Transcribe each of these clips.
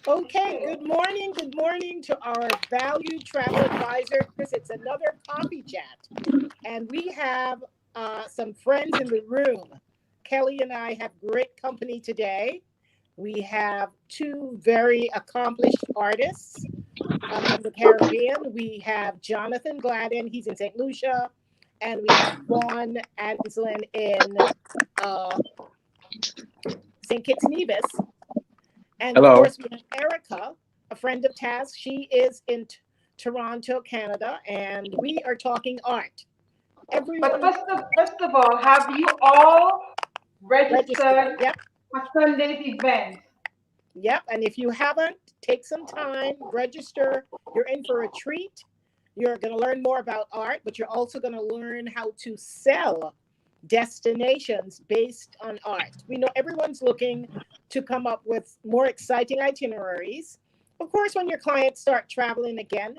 Okay, good morning to our valued travel advisors. It's another coffee chat, and we have some friends in the room. Kelly and I have great company today. We have two very accomplished artists from the Caribbean. We have Jonathan Gladden, he's in St. Lucia, and we have Vaughn Anslyn in uh, St. Kitts Nevis. And of Hello. course, we have Erica, a friend of Taz. She is in Toronto, Canada, and we are talking art. But Everyone first of all, have you all registered. registered Yep, for Sunday's event? yep. And if you haven't, take some time, register. You're in for a treat. You're going to learn more about art, but you're also going to learn how to sell destinations based on art. We know everyone's looking to come up with more exciting itineraries. Of course, when your clients start traveling again,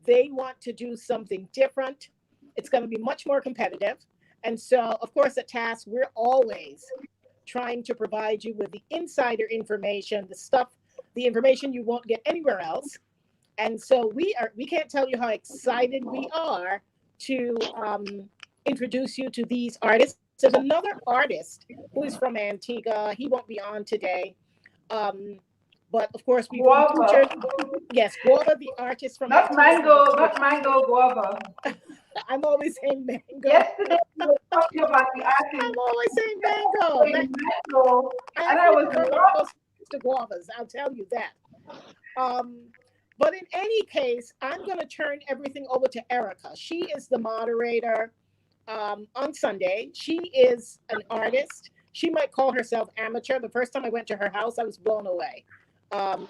they want to do something different. It's going to be much more competitive. And so, of course, at TASK, we're always trying to provide you with the insider information, the information you won't get anywhere else. And so we can't tell you how excited we are to introduce you to these artists. There's another artist who is from Antigua. He won't be on today. Um, but of course, we've Guava, featured, yes, Guava, the artist from not Antigua and mango, Barbuda. not mango guava. I'm always saying mango. Yesterday we were talking about the I'm artist always saying mango. mango, I and I actually was prefer lost. mangoes to guavas. I'll tell you that. Um, but in any case, I'm going to turn everything over to Erica. She is the moderator on Sunday. She is an artist. She might call herself amateur. The first time I went to her house, I was blown away.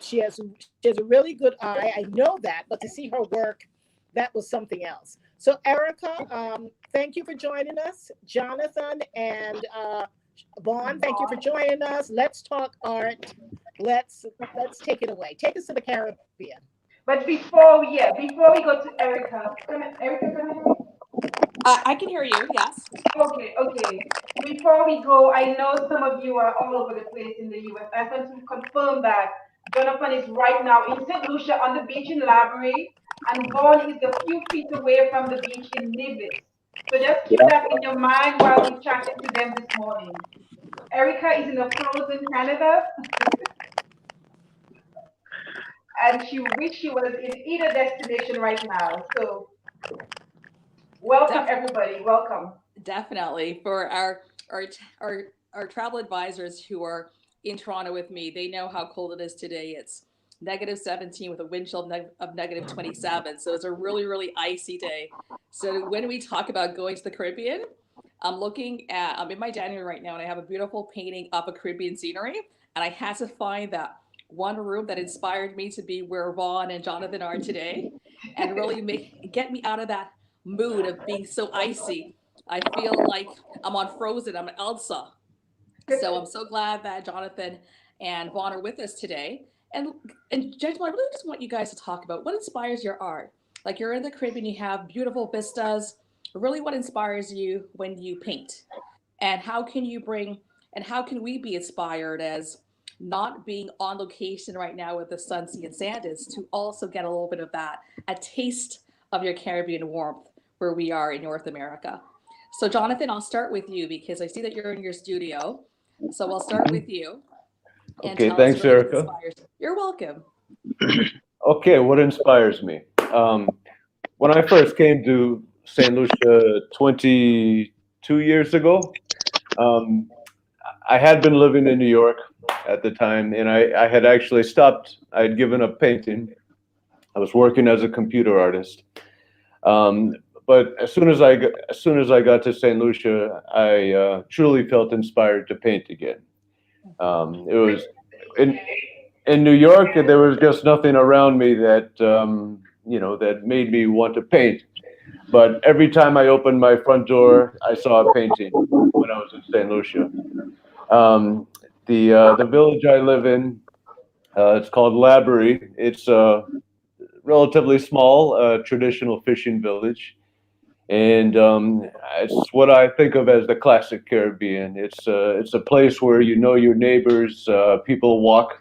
She has a really good eye. I know that, but to see her work, that was something else. So Erica, thank you for joining us. Jonathan and Vaughn, thank you for joining us. Let's talk art. Let's take it away. Take us to the Caribbean. But before we go to Erica, Erica, can I hear me? I can hear you. Yes. Okay, okay. Before we go, I know some of you are all over the place in the US. I want to confirm that Jonathan is right now in St. Lucia on the beach in Library, and Vaughn is a few feet away from the beach in Nevis. So just keep Yeah. that in your mind while we chatted to them this morning. Erica is in a frozen Canada, and she wish she was in either destination right now. So welcome Def- everybody. Welcome. Definitely for our our our travel advisors who are in Toronto with me. They know how cold it is today. It's -17 with a wind chill of -27. So it's a really icy day. So when we talk about going to the Caribbean, I'm in my dining room right now and I have a beautiful painting of a Caribbean scenery. And I had to find that one room that inspired me to be where Vaughn and Jonathan are today and really get me out of that mood of being so icy. I feel like I'm on Frozen. I'm Elsa. So I'm so glad that Jonathan and Vaughn are with us today. And and gentlemen, I really just want you guys to talk about what inspires your art. Like you're in the Caribbean, you have beautiful vistas. Really, what inspires you when you paint, and how can we be inspired as not being on location right now with the sun, sea, and sand is to also get a little bit of that, a taste of your Caribbean warmth where we are in North America. So, Jonathan, I'll start with you because I see that you're in your studio. So, I'll start with you and Okay, tell us thanks, really what Erica. inspires you. You're welcome. Okay, what inspires me? When I first came to St. Lucia 22 years ago, um, I had been living in New York at the time, and I had actually stopped. I had given up painting. I was working as a computer artist. Um, but as soon as I got to St. Lucia, I truly felt inspired to paint again. It was in in New York, there was just nothing around me that that made me want to paint. But every time I opened my front door, I saw a painting when I was in St. Lucia. Um, the village I live in, it's called Labrie. It's a relatively small, traditional fishing village, and it's what I think of as the classic Caribbean. It's a place where you know your neighbors. People walk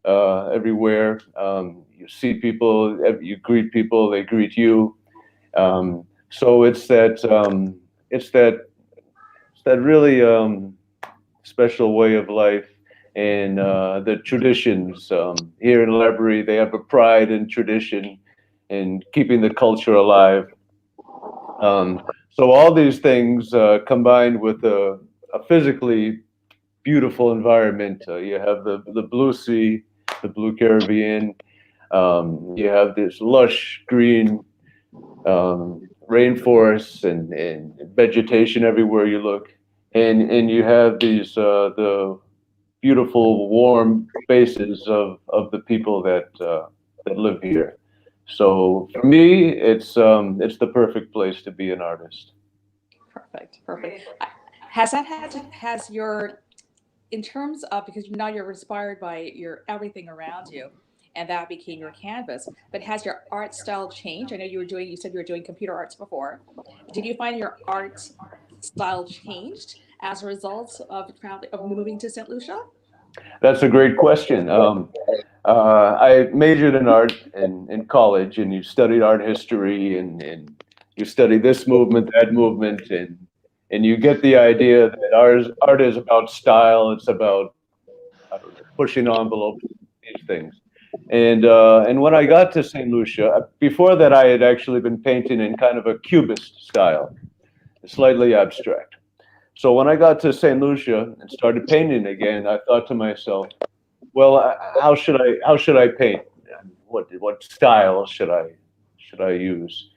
everywhere. You see people, you greet people, they greet you. So it's that really special way of life, and the traditions. Here in Library, they have a pride in tradition and keeping the culture alive. So all these things combined with a physically beautiful environment. You have the blue sea, the blue Caribbean. You have this lush green rainforests and vegetation everywhere you look, and you have these the beautiful warm faces of the people that live here. So for me, it's the perfect place to be an artist. Perfect, perfect. Has that had has your in terms of because now you're inspired by your everything around you, and that became your canvas. But has your art style changed? I know you said you were doing computer arts before. Did you find your art style changed as a result of traveling of moving to St. Lucia? That's a great question. I majored in art in college, and you studied art history, and you study this movement, that movement, and you get the idea that art is about style. It's about, I don't know, pushing envelopes, these things. And when I got to St. Lucia, before that, I had actually been painting in kind of a cubist style, slightly abstract. So when I got to St. Lucia and started painting again, I thought to myself, well, how should I paint? What style should I use?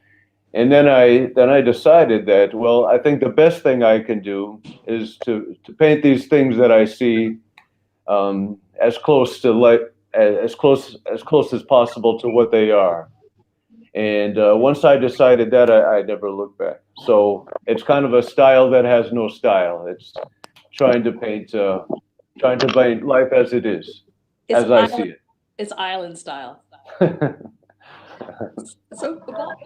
And then I decided that, well, I think the best thing I can do is to paint these things that I see, as close to like as close as possible to what they are. And once I decided that, I never looked back. So it's kind of a style that has no style. It's trying to paint trying to paint life as it is, It's as I island, see it's island style. it. So,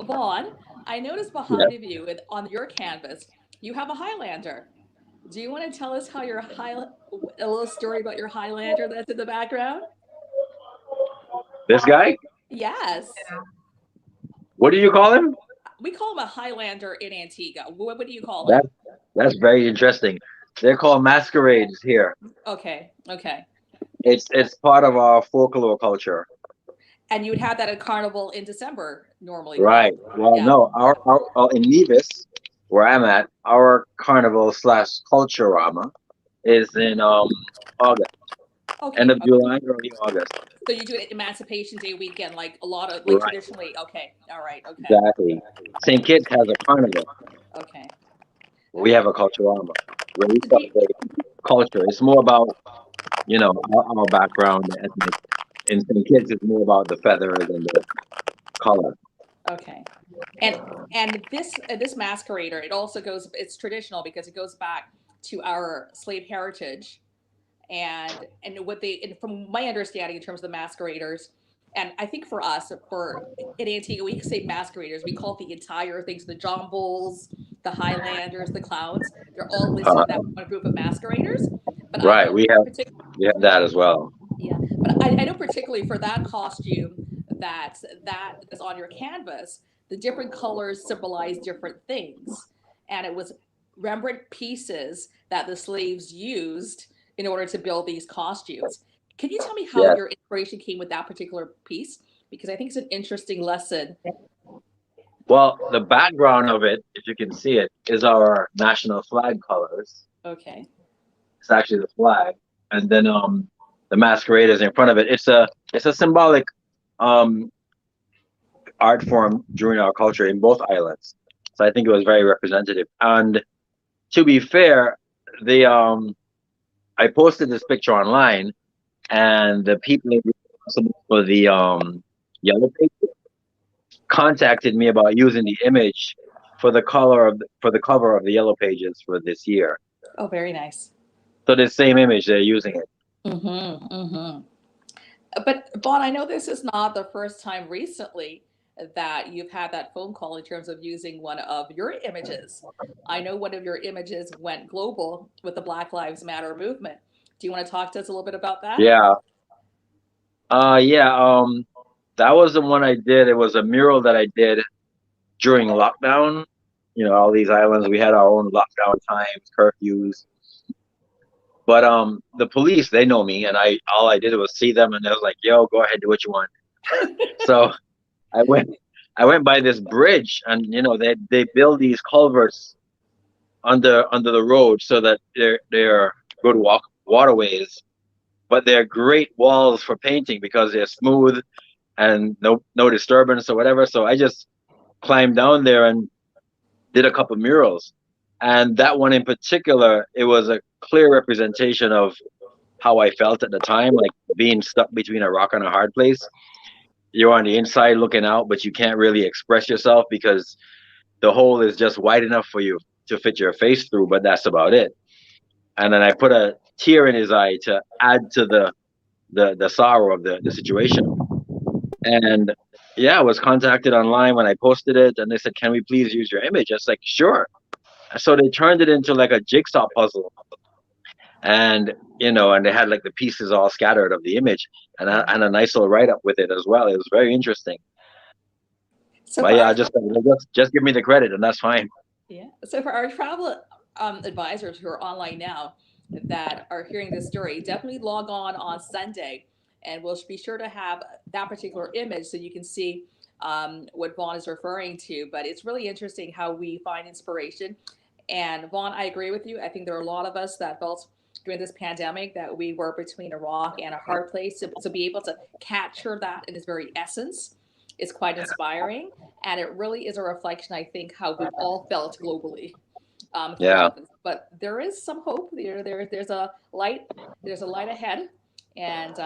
Vaughn, I noticed Yeah. behind of you on your canvas, you have a Highlander. Do you want to tell us how your a little story about your Highlander that's in the background? This guy, Yes. what do you call him? We call him a Highlander in Antigua. What do you call That him? that's very interesting. They're called masquerades here. Okay, okay. It's part of our folklore culture. And you would have that at Carnival in December normally, Right. correct? Well, Yeah. no, our in Nevis, where I'm at, our carnival slash culturama is in August, end Okay, of okay. July, early August. So you do it Emancipation Day weekend, like a lot of like Right. traditionally. Okay, all right, okay, Exactly. St. okay, Kitts has a carnival. okay. All We right. have a culturama where we Do you- celebrate culture. It's more about our background, the ethnic. In St. Kitts, it's more about the feathers and the color. okay. And this masquerader, it also goes. It's traditional because it goes back to our slave heritage, and what they and from my understanding in terms of the masqueraders, and I think for us for in Antigua we say masqueraders. We call it the entire things: the John Bulls, the Highlanders, the clowns. They're all listed Uh, in that one group of masqueraders. But I right. know We have that as well. yeah, but I know particularly for that costume that's on your canvas, the different colors symbolize different things, and it was Rembrandt pieces that the slaves used in order to build these costumes. Can you tell me how Yes. your inspiration came with that particular piece? Because I think it's an interesting lesson. Well, the background of it, if you can see it, is our national flag colors. Okay. It's actually the flag, and then the masquerade is in front of it. It's a symbolic um art form during our culture in both islands. So I think it was very representative. And to be fair, the I posted this picture online, and the people responsible for the yellow page contacted me about using the image for the for the cover of the yellow pages for this year. Oh, very nice. So the same image, they're using it. Mm-hmm. Mm-hmm. But Vaughn, I know this is not the first time recently that you've had that phone call in terms of using one of your images. I know one of your images went global with the Black Lives Matter movement. Do you want to talk to us a little bit about that? Yeah. Yeah. That was the one I did. It was a mural that I did during lockdown. All these islands, we had our own lockdown times, curfews. But the police, they know me, and all I did was see them, and they was like, "Yo, go ahead, do what you want." So I went, I went by this bridge, and they build these culverts under the road so that they're good waterways, but they're great walls for painting because they're smooth and no disturbance or whatever. So I just climbed down there and did a couple murals, and that one in particular, it was a clear representation of how I felt at the time, like being stuck between a rock and a hard place. You're on the inside looking out, but you can't really express yourself because the hole is just wide enough for you to fit your face through, but that's about it. And then I put a tear in his eye to add to the sorrow of the situation. And yeah, I was contacted online when I posted it, and they said, "Can we please use your image?" I was like, "Sure." So they turned it into like a jigsaw puzzle, and they had like the pieces all scattered of the image, and a nice little write up with it as well. It was very interesting. So But for yeah, our I just give me the credit, and that's fine. Yeah. So for our travel advisors who are online now that are hearing this story, definitely log on Sunday, and we'll be sure to have that particular image so you can see what Vaughn is referring to. But it's really interesting how we find inspiration. And Vaughn, I agree with you. I think there are a lot of us that felt during this pandemic that we were between a rock and a hard place. To be able to capture that in its very essence is quite inspiring, and it really is a reflection, I think, how we've all felt globally Yeah. throughout this. But there is some hope. There's a light. There's a light ahead, and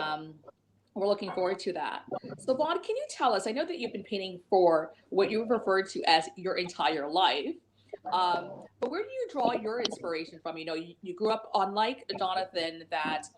we're looking forward to that. So, Vaughn, can you tell us? I know that you've been painting for what you've referred to as your entire life. But where do you draw your inspiration from? You grew up, unlike Jonathan, that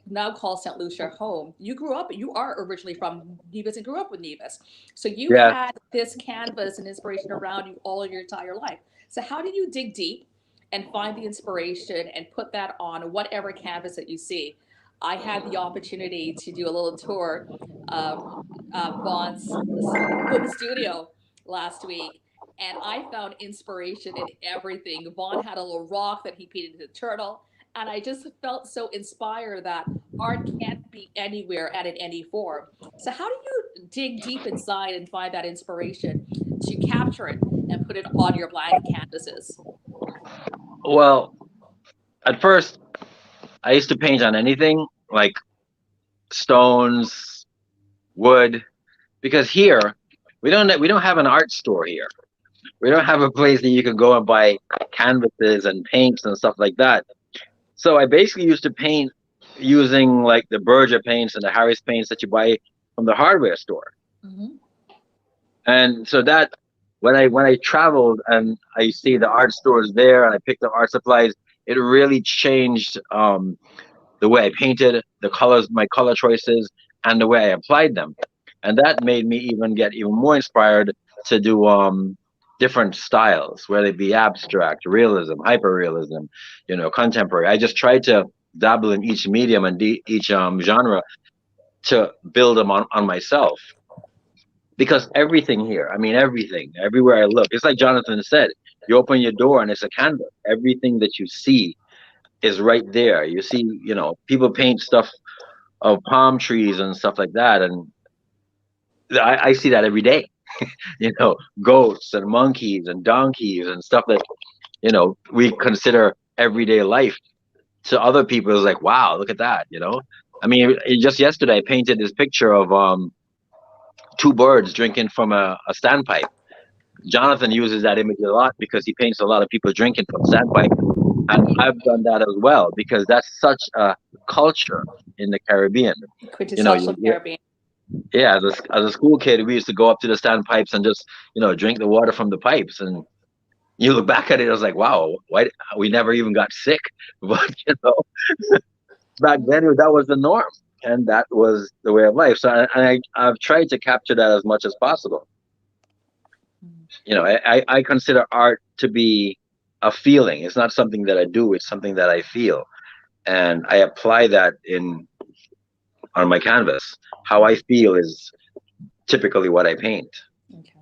now calls St. Lucia home. You are originally from Nevis and grew up with Nevis. So you Yeah. had this canvas and inspiration around you all of your entire life. So how did you dig deep and find the inspiration and put that on whatever canvas that you see? I had the opportunity to do a little tour of Vaughn's home studio last week, and I found inspiration in everything. Vaughn had a little rock that he painted into a turtle, and I just felt so inspired that art can't be anywhere and in any form. So, how do you dig deep inside and find that inspiration to capture it and put it on your blank canvases? Well, at first, I used to paint on anything like stones, wood, because here we don't have an art store here. We don't have a place that you can go and buy canvases and paints and stuff like that. So I basically used to paint using like the Berger paints and the Harris paints that you buy from the hardware store. Mm-hmm. And so that when I traveled and I see the art stores there and I picked up art supplies, it really changed the way I painted, the colors, my color choices, and the way I applied them. And that made me get even more inspired to do different styles, whether it be abstract, realism, hyperrealism, contemporary. I just tried to dabble in each medium and each genre to build them on myself. Because everything here, I mean, everything, everywhere I look, it's like Jonathan said, you open your door and it's a canvas. Everything that you see is right there. You see, people paint stuff of palm trees and stuff like that. And I see that every day, goats and monkeys and donkeys and stuff that, we consider everyday life. To other people, it's like, wow, look at that. I mean, just yesterday, I painted this picture of two birds drinking from a standpipe. Jonathan uses that image a lot because he paints a lot of people drinking from standpipe. And I've done that as well because that's such a culture in the Caribbean. Quintessential Caribbean. Yeah, as a school kid, we used to go up to the standpipes and just, drink the water from the pipes. And you look back at it, I was like, wow, why we never even got sick. But back then that was the norm, and that was the way of life. So I've tried to capture that as much as possible. I consider art to be a feeling. It's not something that I do, it's something that I feel. And I apply that in on my canvas. How I feel is typically what I paint. Okay.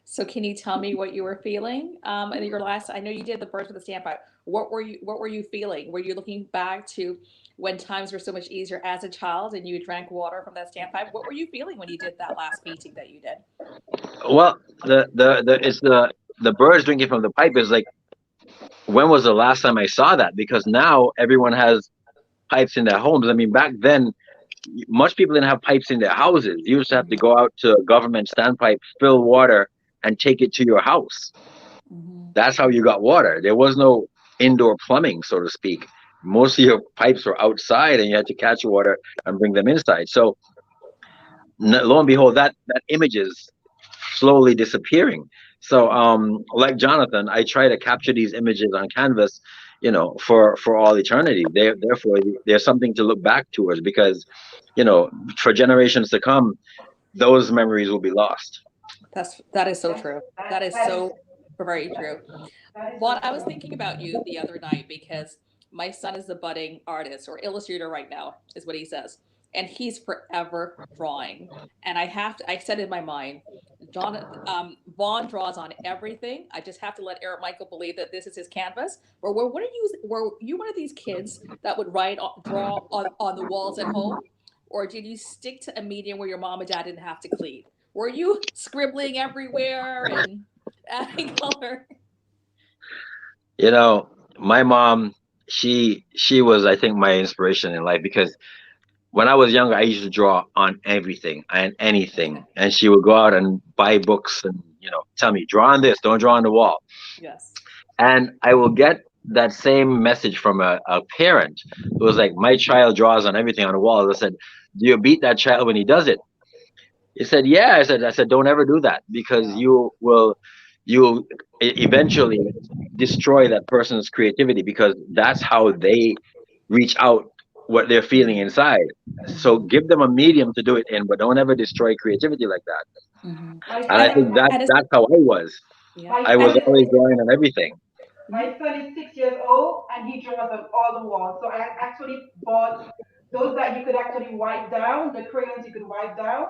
So can you tell me what you were feeling in your last? I know you did the birds with the stamp out. What were you feeling? Were you looking back to when times were so much easier as a child and you drank water from that stamp pipe? What were you feeling when you did that last painting that you did? Well, the birds drinking from the pipe is like, when was the last time I saw that? Because now everyone has pipes in their homes. I mean, back then, much people didn't have pipes in their houses. You used to have to go out to a government standpipe, fill water, and take it to your house. Mm-hmm. That's how you got water. There was no indoor plumbing, so to speak. Most of your pipes were outside, and you had to catch water and bring them inside. So lo and behold, that image is slowly disappearing. So, like Jonathan, I try to capture these images on canvas, for all eternity. Therefore, there's something to look back towards, because, for generations to come, those memories will be lost. That is so true. That is That is so very true. that is Well, so I was true. thinking about you the other night because my son is a budding artist or illustrator right now, is what he says. And he's forever drawing. And I said in my mind, Vaughn draws on everything. I just have to let Eric Michael believe that this is his canvas. Or were you one of these kids that would draw on the walls at home? Or did you stick to a medium where your mom and dad didn't have to clean? Were you scribbling everywhere and adding color? My mom, she was, I think, my inspiration in life, because when I was younger, I used to draw on everything and anything, and she would go out and buy books and tell me, draw on this, don't draw on the wall. Yes. And I will get that same message from a parent who was like, my child draws on everything on the wall. I said, do you beat that child when he does it? He said, yeah. I said, don't ever do that, because Yeah. you eventually destroy that person's creativity, because that's how they reach out what they're feeling inside. So Mhm. give them a medium to do it in, but don't ever destroy creativity like that. Mhm. My And I son And is think that and it's that's how I was. yeah. my I son was is always six drawing on everything. Mhm. My son is 6 years old and he draws on all the walls. So I actually bought those that you could actually wipe down, the crayons you could wipe down.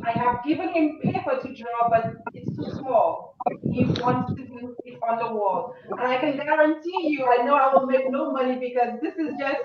I have given him paper to draw, but it's too small. He wants to do it on the wall. And I can guarantee you, I know I will make no money because this is just,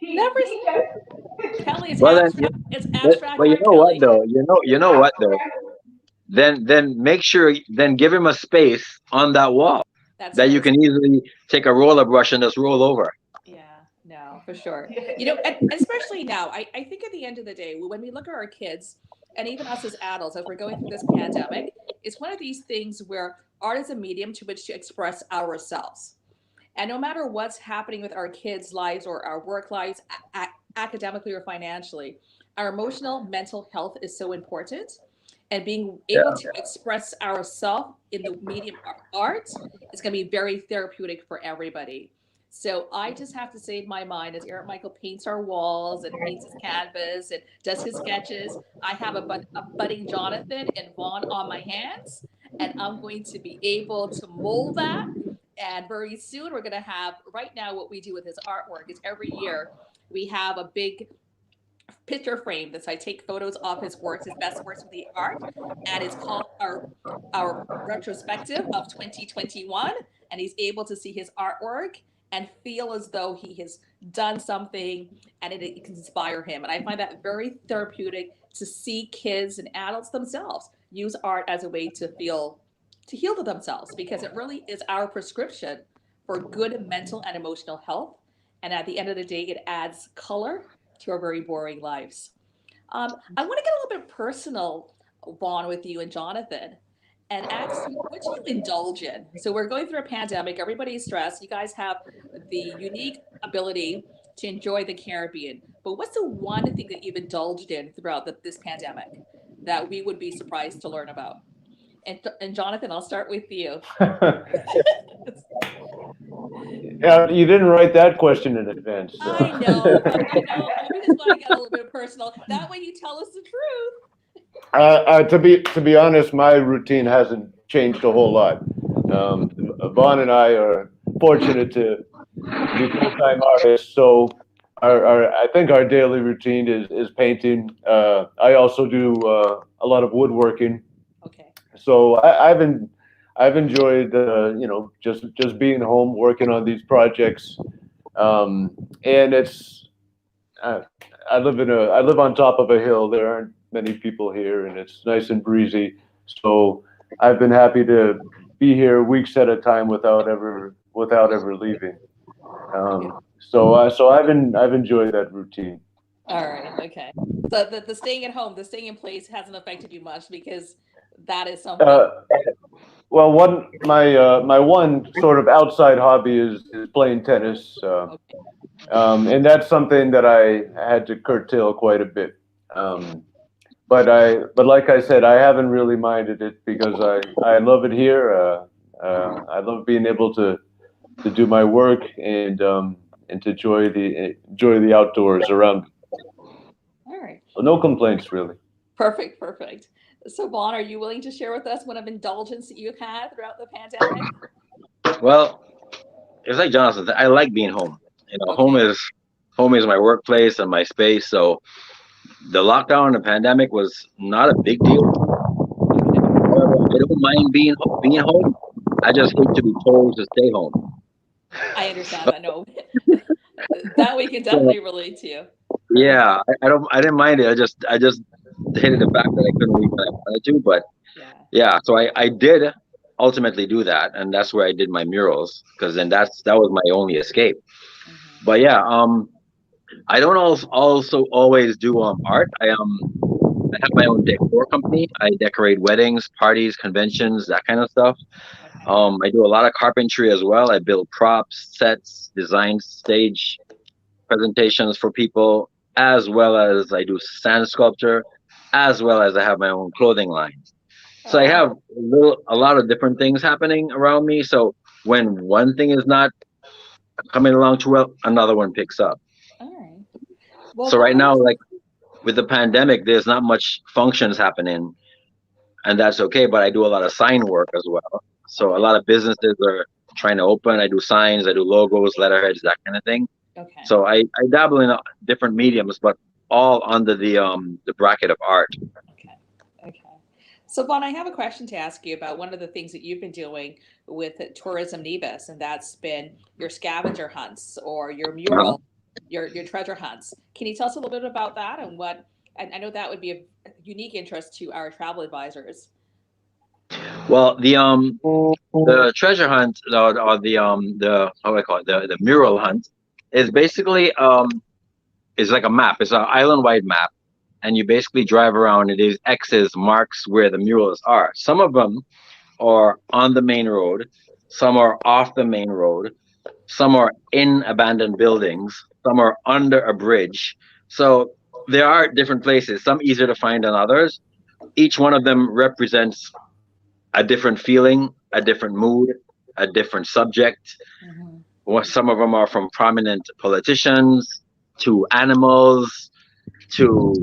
Never he just, Kelly, it's Well then, abstract. It's but abstract you art, know what Kelly. though? You know what though? abstract. Then make sure, then give him a space on that wall That's that you right. can easily take a roller brush and just roll over. Yeah, no, for sure. Yeah. And especially now, I think at the end of the day, when we look at our kids and even us as adults, as we're going through this pandemic, it's one of these things where art is a medium to which to express ourselves. And no matter what's happening with our kids' lives or our work lives, academically or financially, our emotional, mental health is so important. And being able Yeah. to express ourselves in the medium of art is going to be very therapeutic for everybody. So I just have to say in my mind, as Eric Michael paints our walls and paints his canvas and does his sketches, I have a budding Jonathan and Vaughn on my hands, and I'm going to be able to mold that. And very soon we're going to have, right now, what we do with his artwork is every year we have a big picture frame that I take photos of his works, his best works with the art, and it's called our retrospective of 2021. And he's able to see his artwork and feel as though he has done something, and it can inspire him. And I find that very therapeutic to see kids and adults themselves use art as a way to heal to themselves, because it really is our prescription for good mental and emotional health. And at the end of the day, it adds color to our very boring lives. I want to get a little bit personal, Vaughn, with you and Jonathan, and ask you, what do you indulge in? So we're going through a pandemic. Everybody's stressed. You guys have the unique ability to enjoy the Caribbean. But what's the one thing that you've indulged in throughout this pandemic that we would be surprised to learn about? And Jonathan, I'll start with you. Yeah, you didn't write that question in advance. So. I know, but we just want to get a little bit personal. That way, you tell us the truth. To be honest, my routine hasn't changed a whole lot. Vaughn and I are fortunate to be full-time artists, so I think our daily routine is painting. I also do a lot of woodworking. Okay. So I've enjoyed just being home working on these projects. And it's uh, I live on top of a hill. There aren't many people here, and it's nice and breezy. So I've been happy to be here weeks at a time without ever leaving. So I've enjoyed that routine. All right. Okay. So the staying at home, the staying in place hasn't affected you much because that is something. Uh, well, my one sort of outside hobby is playing tennis, Okay. and that's something that I had to curtail quite a bit. Um, but like I said, I haven't really minded it because I love it here. I love being able to do my work and to enjoy the outdoors around me. All right. So no complaints really. Perfect. Perfect. So, Vaughn, are you willing to share with us one of indulgence that you've had throughout the pandemic? Well, it's like Jonathan said, I like being home. You know, Okay. home is my workplace and my space. So the lockdown and the pandemic was not a big deal to me. However, I don't mind being home. I just hate to be told to stay home. I understand that. No, that we can So definitely relate to. yeah, I didn't mind it. I just hated the fact that I couldn't leave when I wanted to. But Yeah. yeah, so I did ultimately do that, and that's where I did my murals because then that was my only escape. Hmm. But yeah, I don't also always do art. I have my own decor company. I decorate weddings, parties, conventions, that kind of stuff. Okay. I do a lot of carpentry as well. I build props, sets, design stage presentations for people, as well as I do sand sculpture, as well as I have my own clothing line. Oh So I wow. have a lot of different things happening around me. So when one thing is not coming along too well, another one picks up. All right. Well, So one right of now, the like with the pandemic, there's not much functions happening, and that's okay. But I do a lot of sign work as well. So a okay. lot of businesses are trying to open. I do signs, I do logos, letterheads, that kind of thing. Okay. So I dabble in different mediums, but all under the bracket of art. Okay. Okay. So, Vaughn, I have a question to ask you about one of the things that you've been doing with Tourism Nevis, and that's been your scavenger hunts or your Uh-huh. mural, your treasure hunts. Can you tell us a little bit about that and what? I know that would be a unique interest to our travel advisors. Well, the treasure hunt or the how do I call it the mural hunt is basically is like a map. It's an island wide map, and you basically drive around and these X's marks where the murals are. Some of them are on the main road, some are off the main road, some are in abandoned buildings, some are under a bridge. So there are different places, some easier to find than others. Each one of them represents a different feeling, a different mood, a different subject. Hmm. Some of them are from prominent politicians to animals to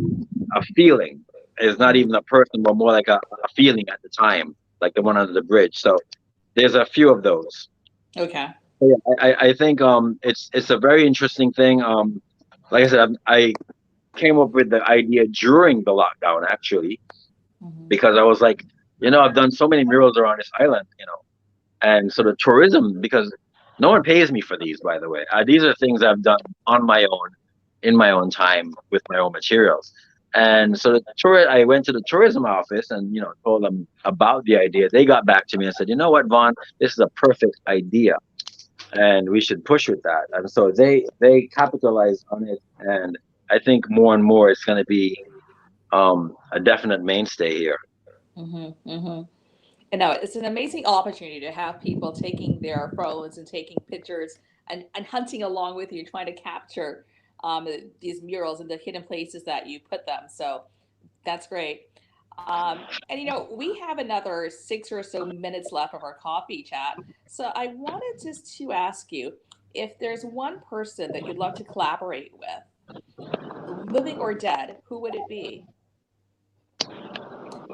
a feeling. It's not Hmm. even a person, but more like a feeling at the time, like the one under the bridge. So there's a few of those. Okay. So yeah, I think it's a very interesting thing. Like I said, I came up with the idea during the lockdown actually Hmm. because I was like, I've done so many murals around this island, and so the tourism because no one pays me for these, by the way. These are things I've done on my own, in my own time with my own materials. And so I went to the tourism office and told them about the idea. They got back to me and said, "You know what, Vaughn, this is a perfect idea, and we should push with that." And so they capitalized on it, and I think more and more it's going to be a definite mainstay here. Hmm. Hmm. And no, it's an amazing opportunity to have people taking their phones and taking pictures and hunting along with you, trying to capture these murals and the hidden places that you put them. So that's great. And we have another 6 or so minutes left of our coffee chat. So I wanted just to ask you if there's one person that you'd love to collaborate with, living or dead, who would it be?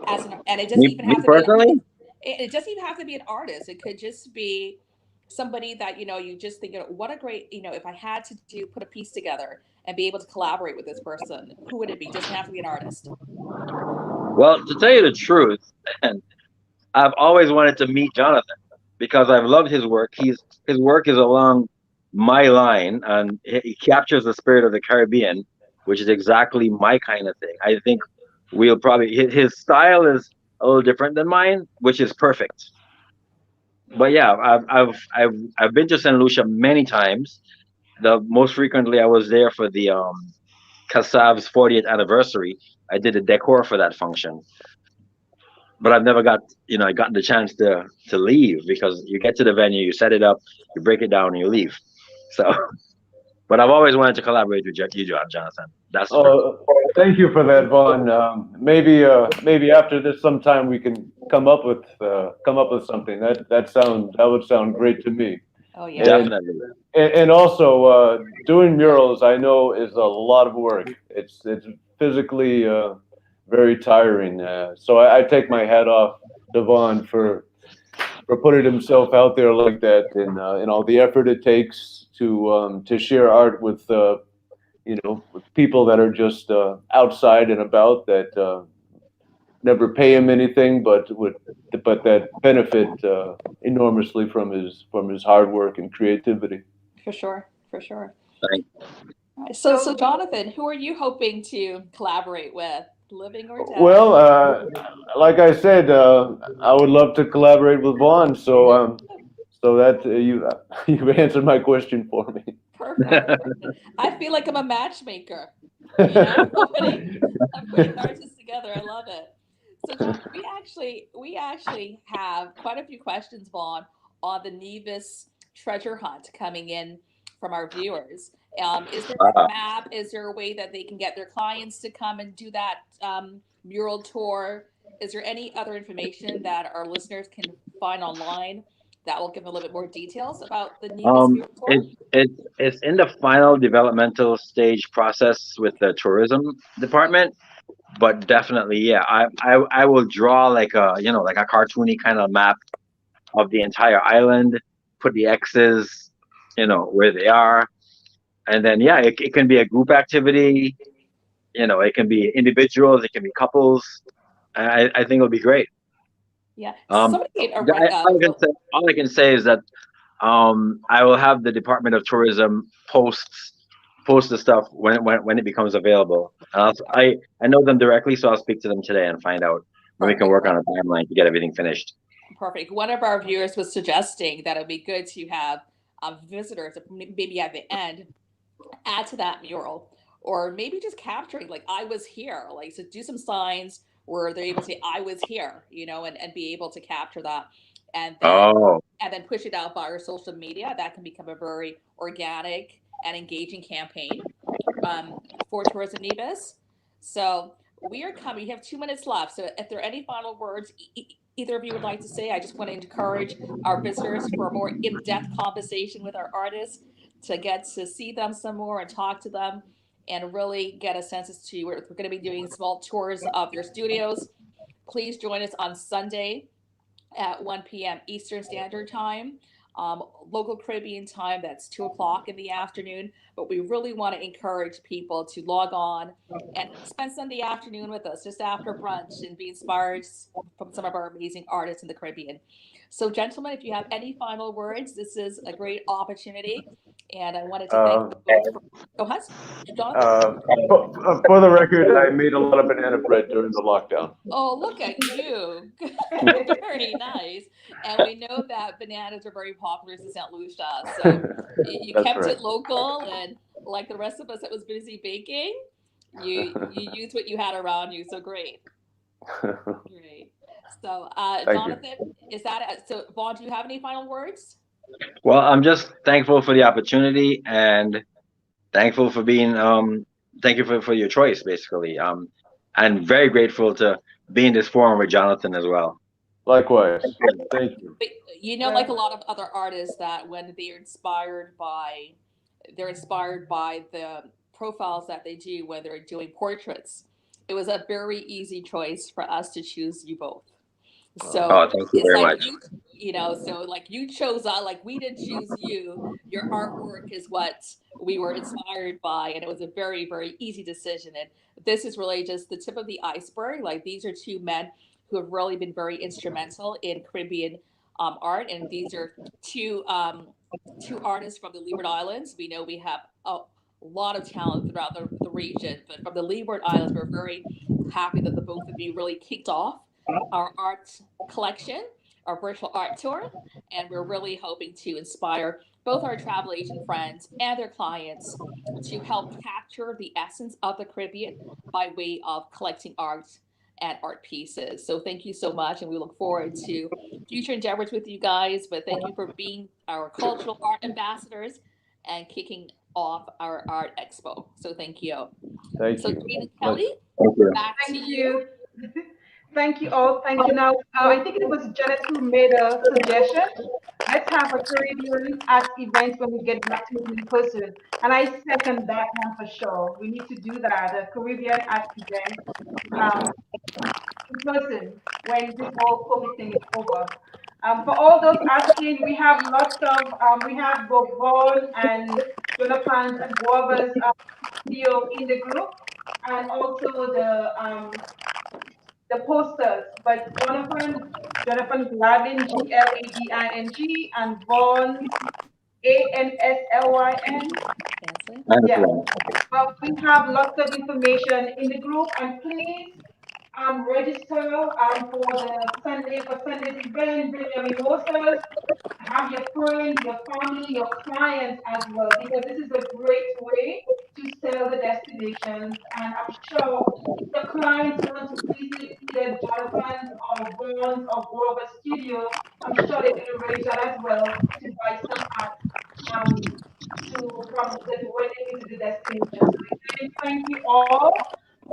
And it doesn't even Me have to be an personally. it doesn't even have to be an artist. It could just be somebody that you just think, what a great, if I had to do put a piece together and be able to collaborate with this person, who would it be? Doesn't have to be an artist. Well, to tell you the truth, and I've always wanted to meet Jonathan because I've loved his work. His work is along my line, and he captures the spirit of the Caribbean, which is exactly my kind of thing. I think we'll probably his style is a little different than mine, which is perfect. But yeah, I've been to Saint Lucia many times. The most frequently I was there for the Kassav's 40th anniversary. I did a decor for that function, but I've never I gotten the chance to leave because you get to the venue, you set it up, you break it down, and you leave. So, but I've always wanted to collaborate with you, Jonathan. That's true. Oh, thank you for that, Vaughn. Maybe after this, sometime we can come up with something. That would sound great to me. Oh yeah, Definitely. And also, doing murals, I know, is a lot of work. It's physically very tiring. So I take my hat off to Vaughn for putting himself out there like that, and all the effort it takes to share art with with people that are just outside and about, that never pay him anything, but that benefit enormously from his hard work and creativity. for sure, for sure. Thank All right, so Jonathan, who are you hoping to collaborate with, living or dead? Well, like I said, I would love to collaborate with Vaughn. So that you've answered my question for me. Perfect. I feel like I'm a matchmaker. I'm putting artists together. I love it. So John, we actually have quite a few questions, Vaughn, on the Nevis treasure hunt coming in from our viewers. Is there a map? Is there a way that they can get their clients to come and do that mural tour? Is there any other information that our listeners can find online that will give them a little bit more details about the Nevis mural tour? it's in the final developmental stage process with the tourism department, but definitely, yeah, I will draw like a cartoony kind of map of the entire island, put the X's, where they are, and then yeah, it can be a group activity, it can be individuals, it can be couples. I think it'll be great. Yeah. Um, Somebody, all I can say is that I will have the Department of Tourism post the stuff when it becomes available. I know them directly, so I'll speak to them today and find out when we can work on a timeline to get everything finished. Perfect. One of our viewers was suggesting that it'd be good to have visitors, maybe at the end, add to that mural, or maybe just capturing like I was here, like so do some signs where they're able to say I was here, and be able to capture that, and then push it out by our social media. That can become a very organic and engaging campaign for Tourism Nevis. So we are coming. We have 2 minutes left. So if there are any final words either of you would like to say, I just want to encourage our visitors for a more in-depth conversation with our artists, to get to see them some more and talk to them and really get a sense as to where we're going to be doing small tours of their studios. Please join us on Sunday at 1 p.m. Eastern Standard Time. Local Caribbean time, that's 2:00 in the afternoon. But we really want to encourage people to log on and spend Sunday afternoon with us just after brunch and be inspired from some of our amazing artists in the Caribbean. So, gentlemen, if you have any final words, this is a great opportunity. And I wanted to thank you both for. Go ahead, Jonathan. For the record, I made a lot of banana bread during the lockdown. Oh, look at you. Very nice. And we know that bananas are very popular in St. Lucia. So you kept it local, and like the rest of us that was busy baking, you used what you had around you. So great. Great. So Jonathan, is that so? Vaughn, do you have any final words? Well, I'm just thankful for the opportunity and thankful for being thank you for your choice, basically. And very grateful to be in this forum with Jonathan as well. Likewise. Thank you. But, like a lot of other artists, that when they're inspired by the profiles that they do when they're doing portraits, it was a very easy choice for us to choose you both. So thank you very much. you know, so like you chose us, like we didn't choose you. Your artwork is what we were inspired by, and it was a very, very easy decision. And this is really just the tip of the iceberg. Like these are two men who have really been very instrumental in Caribbean art, and these are two artists from the Leeward Islands. We know we have a lot of talent throughout the region, but from the Leeward Islands, we're very happy that the both of you really kicked off our art collection, our virtual art tour, and we're really hoping to inspire both our travel agent friends and their clients to help capture the essence of the Caribbean by way of collecting art and art pieces. So thank you so much, and we look forward to future endeavors with you guys. But thank you for being our cultural art ambassadors and kicking off our art expo. So thank you. Thank So you. Jane and Kelly, Thank you. back to Thank you. you. Thank you all. Thank you. Now, I think it was Janet who made a suggestion. Let's have a Caribbean art event when we get back to it in person. And I second that one for sure. We need to do that, a Caribbean art event um, in person when this whole COVID thing is over. For all those asking, we have lots of, we have both Vaughn and Jonathan's and Guava's video in the group, and also the posters. But Jonathan Gladin, Glading, and Vaughn, Anslyn. Ansley. Yeah. Anslyn. Well, we have lots of information in the group, and please register for Sunday's event. Bring your mimosas, have your friends, your family, your clients as well, because this is a great way to sell the destinations. And I'm sure if the clients want to visit either Jonathan's or Vaughn's or Grover's studio, I'm sure they will arrange that as well to buy some art um, from when they visit the destination. So again, thank you all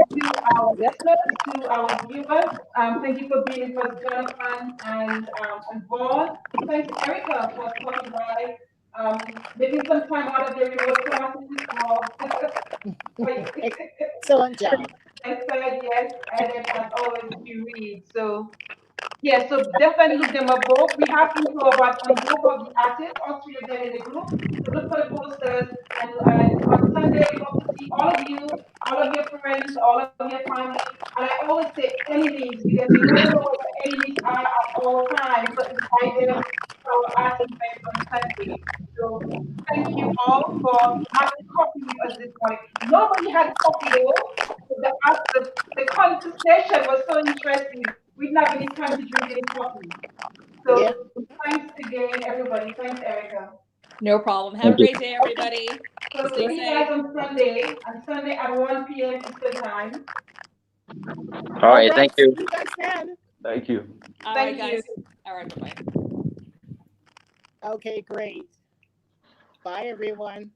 to our listeners, to our viewers. Thank you for being with us, Jonathan and Vaughn. Thanks, Erica, for stopping by, making some time out of your remote classes for Excellent job. I said yes, and then as always, you read. So yeah, so definitely look them up both. We have info about on both of the artists, all three of them in the group. So look for the posters. And on Sunday, we hope to see all of you, all of your friends, all of your family. And I always say enemies because you never know what the enemies are at all times. So invite them to our art event on Sunday. So thank you all for having coffee with us this morning. Nobody had coffee though. The conversation was so interesting. We didn't have any time to drink any coffee. Yeah. So thanks again, everybody. Thanks, Erica. No problem. Have a Thank you. great day, everybody. So Stay see you safe. guys on Sunday at 1 p.m. Eastern Time. All All right. right. Thank See you. you guys then. Thank you. All right, Thank guys. you. All right, bye bye. Okay, great. Bye, everyone.